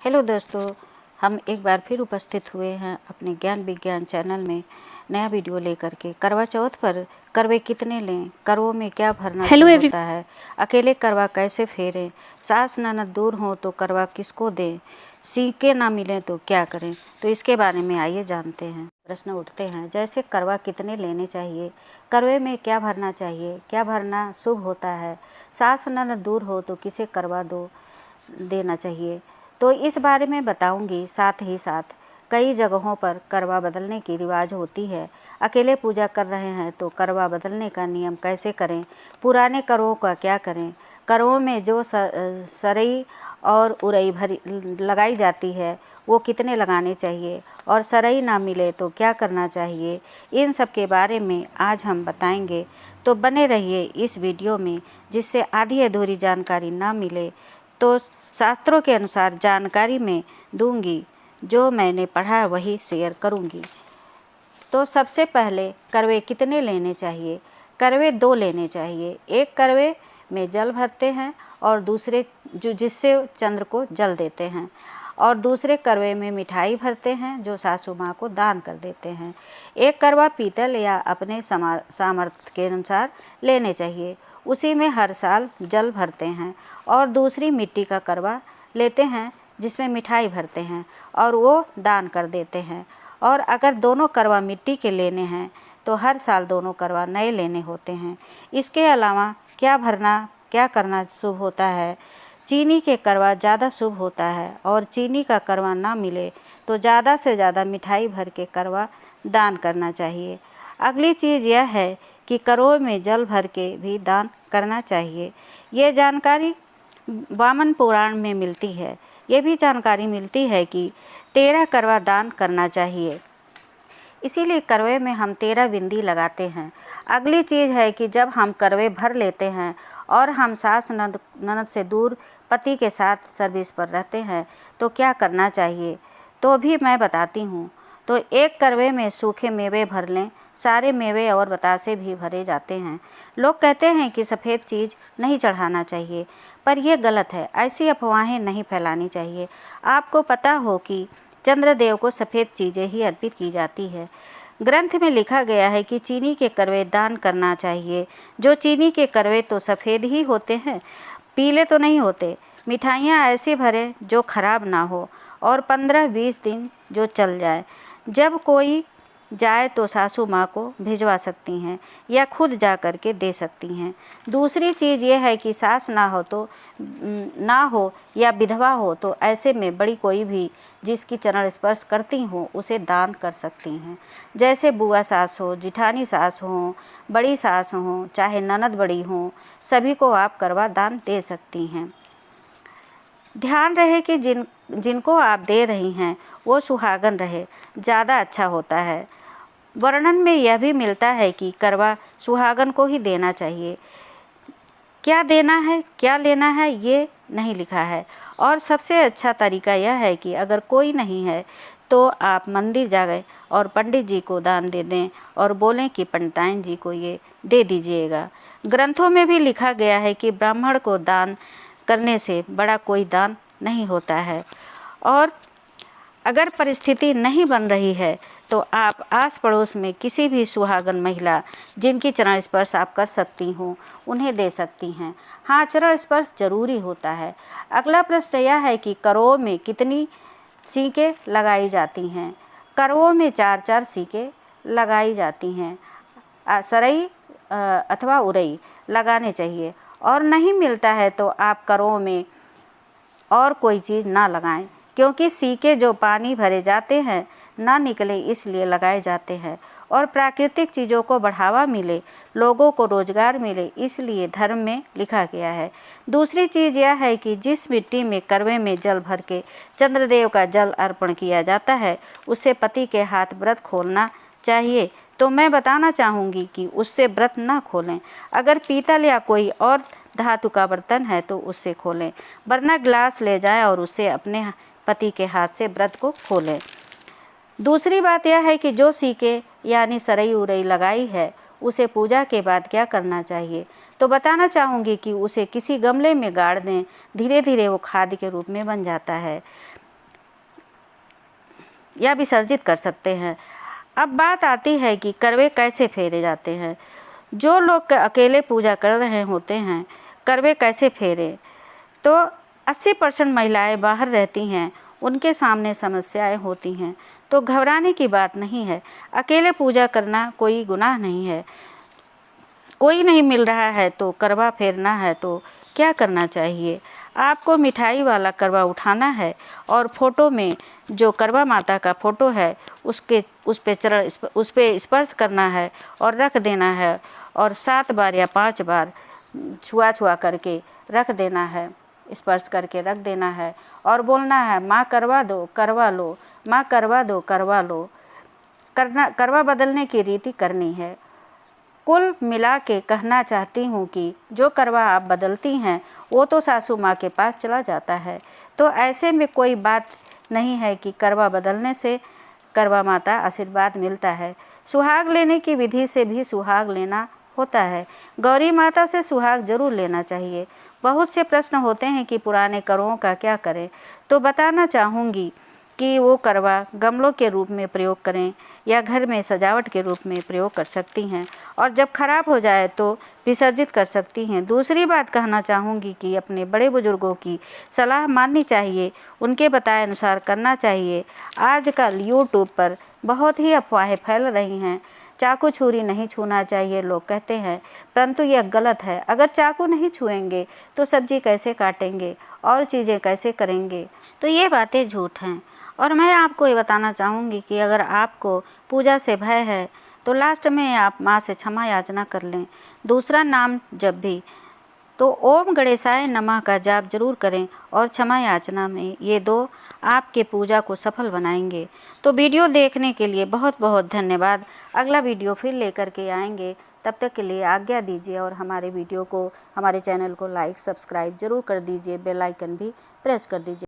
Hello दोस्तों, हम एक बार फिर उपस्थित हुए हैं अपने ज्ञान विज्ञान चैनल में नया वीडियो लेकर के। करवा चौथ पर करवे कितने लें, करवों में क्या भरना शुभ होता है, अकेले करवा कैसे फेरें, सास ननद दूर हो तो करवा किसको दें, सीके ना मिलें तो क्या करें। तो इसके बारे में आइए जानते हैं। प्रश्न उठते हैं जैसे करवा कितने लेने चाहिए, करवे में क्या भरना चाहिए, क्या भरना शुभ होता है, सास ननद दूर हो तो किसे करवा देना चाहिए। तो इस बारे में बताऊंगी। साथ ही साथ कई जगहों पर करवा बदलने की रिवाज होती है। अकेले पूजा कर रहे हैं तो करवा बदलने का नियम कैसे करें, पुराने करवों का क्या करें, करवों में जो सरई और उरई भरी लगाई जाती है वो कितने लगाने चाहिए और सरई ना मिले तो क्या करना चाहिए, इन सब के बारे में आज हम बताएंगे। तो बने रहिए इस वीडियो में, जिससे आधी अधूरी जानकारी ना मिले तो शास्त्रों के अनुसार जानकारी मैं दूंगी, जो मैंने पढ़ा वही शेयर करूंगी। तो सबसे पहले करवे कितने लेने चाहिए। करवे 2 लेने चाहिए। एक करवे में जल भरते हैं और दूसरे जिससे चंद्र को जल देते हैं, और दूसरे करवे में मिठाई भरते हैं जो सासू माँ को दान कर देते हैं। एक करवा पीतल या अपने सामर्थ्य के अनुसार लेने चाहिए, उसी में हर साल जल भरते हैं, और दूसरी मिट्टी का करवा लेते हैं जिसमें मिठाई भरते हैं और वो दान कर देते हैं। और अगर दोनों करवा मिट्टी के लेने हैं तो हर साल दोनों करवा नए लेने होते हैं। इसके अलावा क्या करना शुभ होता है। चीनी के करवा ज़्यादा शुभ होता है, और चीनी का करवा ना मिले तो ज़्यादा से ज़्यादा मिठाई भर के करवा दान करना चाहिए। अगली चीज़ यह है कि करवों में जल भर के भी दान करना चाहिए। ये जानकारी वामन पुराण में मिलती है। ये भी जानकारी मिलती है कि 13 करवा दान करना चाहिए, इसीलिए करवे में हम 13 बिंदी लगाते हैं। अगली चीज़ है कि जब हम करवे भर लेते हैं और हम सास ननद से दूर पति के साथ सर्विस पर रहते हैं तो क्या करना चाहिए, तो भी मैं बताती हूँ। तो एक करवे में सूखे मेवे भर लें। सारे मेवे और बतासे भी भरे जाते हैं। लोग कहते हैं कि सफ़ेद चीज़ नहीं चढ़ाना चाहिए, पर यह गलत है। ऐसी अफवाहें नहीं फैलानी चाहिए। आपको पता हो कि चंद्रदेव को सफ़ेद चीज़ें ही अर्पित की जाती है। ग्रंथ में लिखा गया है कि चीनी के करवे दान करना चाहिए। जो चीनी के करवे तो सफ़ेद ही होते हैं, पीले तो नहीं होते। मिठाइयाँ ऐसी भरें जो खराब ना हो और 15-20 दिन जो चल जाए। जब कोई जाए तो सासू माँ को भिजवा सकती हैं या खुद जा कर के दे सकती हैं। दूसरी चीज़ ये है कि सास ना हो या विधवा हो तो ऐसे में बड़ी कोई भी जिसकी चरण स्पर्श करती हो उसे दान कर सकती हैं। जैसे बुआ सास हो, जिठानी सास हो, बड़ी सास हो, चाहे ननद बड़ी हो, सभी को आप करवा दान दे सकती हैं। ध्यान रहे कि जिनको आप दे रही हैं वो सुहागन रहे, ज़्यादा अच्छा होता है। वर्णन में यह भी मिलता है कि करवा सुहागन को ही देना चाहिए। क्या देना है, क्या लेना है, ये नहीं लिखा है। और सबसे अच्छा तरीका यह है कि अगर कोई नहीं है तो आप मंदिर जा गए और पंडित जी को दान दे दें और बोलें कि पंडिताइन जी को ये दे दीजिएगा। ग्रंथों में भी लिखा गया है कि ब्राह्मण को दान करने से बड़ा कोई दान नहीं होता है। और अगर परिस्थिति नहीं बन रही है तो आप आस पड़ोस में किसी भी सुहागन महिला जिनकी चरण स्पर्श आप कर सकती हो उन्हें दे सकती हैं। हाँ, चरण स्पर्श जरूरी होता है। अगला प्रश्न यह है कि करवों में कितनी सीकें लगाई जाती हैं। करवों में 4-4 सीकें लगाई जाती हैं। सरई अथवा उरई लगाने चाहिए, और नहीं मिलता है तो आप करवों में और कोई चीज़ ना लगाएं, क्योंकि सीके जो पानी भरे जाते हैं ना निकले इसलिए लगाए जाते हैं। और प्राकृतिक चीज़ों को बढ़ावा मिले, लोगों को रोजगार मिले, इसलिए धर्म में लिखा गया है। दूसरी चीज़ यह है कि जिस मिट्टी में करवे में जल भर के चंद्रदेव का जल अर्पण किया जाता है उससे पति के हाथ व्रत खोलना चाहिए। तो मैं बताना चाहूँगी कि उससे व्रत ना खोलें। अगर पीतल या कोई और धातु का बर्तन है तो उससे खोलें, वरना गिलास ले जाएं और उससे अपने पति के हाथ से व्रत को खोलें। दूसरी बात यह है कि जो सीके यानी सरई उरई लगाई है उसे पूजा के बाद क्या करना चाहिए, तो बताना चाहूँगी कि उसे किसी गमले में गाड़ दें। धीरे धीरे वो खाद के रूप में बन जाता है। या विसर्जित कर सकते हैं। अब बात आती है कि करवे कैसे फेरे जाते हैं। जो लोग अकेले पूजा कर रहे होते हैं, करवे कैसे फेरे, तो 80% महिलाएं बाहर रहती हैं, उनके सामने समस्याएं होती हैं, तो घबराने की बात नहीं है। अकेले पूजा करना कोई गुनाह नहीं है। कोई नहीं मिल रहा है तो करवा फेरना है तो क्या करना चाहिए? आपको मिठाई वाला करवा उठाना है और फोटो में जो करवा माता का फोटो है उस पे स्पर्श करना है और रख देना है, और 7 बार या 5 बार छुआ करके रख देना है, स्पर्श करके रख देना है और बोलना है, माँ करवा दो करवा लो, माँ करवा दो करवा लो। करवा बदलने की रीति करनी है। कुल मिला के कहना चाहती हूँ कि जो करवा आप बदलती हैं वो तो सासू माँ के पास चला जाता है, तो ऐसे में कोई बात नहीं है कि करवा बदलने से करवा माता आशीर्वाद मिलता है। सुहाग लेने की विधि से भी सुहाग लेना होता है। गौरी माता से सुहाग जरूर लेना चाहिए। बहुत से प्रश्न होते हैं कि पुराने करवों का क्या करें, तो बताना चाहूँगी कि वो करवा गमलों के रूप में प्रयोग करें या घर में सजावट के रूप में प्रयोग कर सकती हैं, और जब खराब हो जाए तो विसर्जित कर सकती हैं। दूसरी बात कहना चाहूँगी कि अपने बड़े बुजुर्गों की सलाह माननी चाहिए, उनके बताए अनुसार करना चाहिए। आजकल यूट्यूब पर बहुत ही अफवाहें फैल रही हैं। चाकू छुरी नहीं छूना चाहिए लोग कहते हैं, परंतु यह गलत है। अगर चाकू नहीं छुएंगे तो सब्जी कैसे काटेंगे और चीज़ें कैसे करेंगे? तो ये बातें झूठ हैं। और मैं आपको ये बताना चाहूँगी कि अगर आपको पूजा से भय है तो लास्ट में आप माँ से क्षमा याचना कर लें। दूसरा नाम जब भी तो ओम गणेशाय नमः का जाप जरूर करें, और क्षमा याचना में ये 2 आपके पूजा को सफल बनाएंगे। तो वीडियो देखने के लिए बहुत बहुत धन्यवाद। अगला वीडियो फिर लेकर के आएंगे, तब तक के लिए आज्ञा दीजिए और हमारे वीडियो को, हमारे चैनल को लाइक सब्सक्राइब जरूर कर दीजिए, बेल आइकन भी प्रेस कर दीजिए।